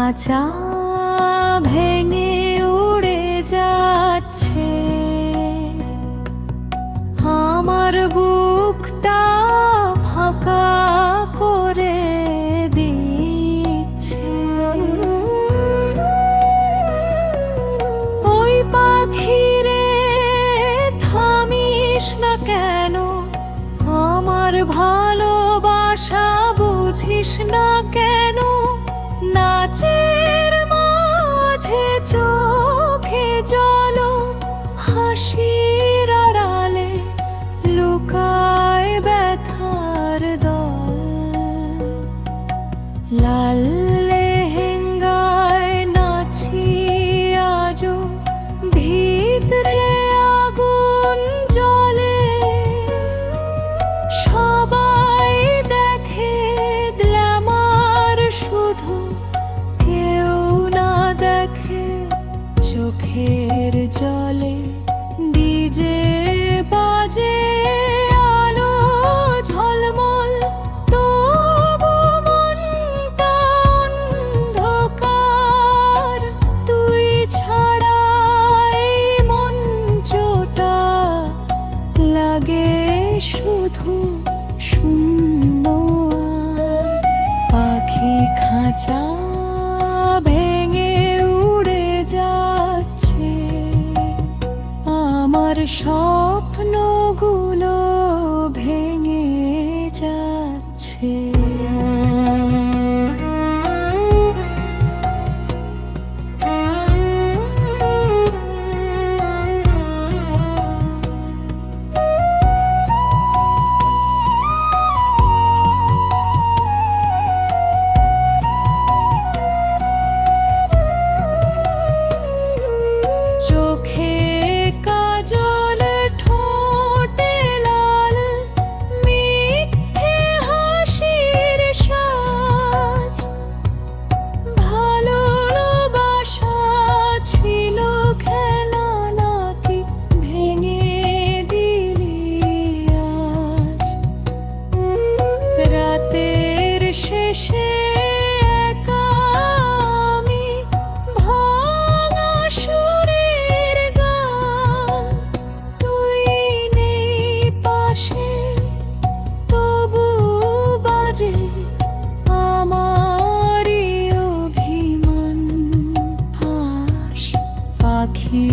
খাঁচা ভেঙে উড়ে যাচ্ছে, আমার বুকটা ফাঁকা করে দিচ্ছে। ওই পাখিরে থামিস না কেন, আমার ভালোবাসা বুঝিস না কেন? নাচের মাঝে চোখে জল, হাসির আড়ালে লুকায় ব্যথার দল। লাল লেহেঙ্গায় নাচি আজও, ভিতরে আগুন জ্বলে। সবাই দেখে গ্ল্যামার, শুধু কেউ না দেখে চোখের জলে। ডিজে বাজে, আলো ঝলমল, তবু মনটা অন্ধকার। তুই ছাড়া এই মঞ্চটা লাগে শুধু শূন্য। পাখি খাঁচা ভেঙে উড়ে যাচ্ছে, আমার স্বপ্নগুলো ভেঙে যাচ্ছে। চোখে কাজল, ঠোঁটে লাল, মিথ্যে হাসির সাজ। ভালোবাসা ছিল খেলা নাকি ভেঙে দিলি আজ? রাতের শেষে একা আমি, ভাঙা সুরের গান। তুই নেই পাশে, তবু বাজে আমারই অভিমান। হাস পাখি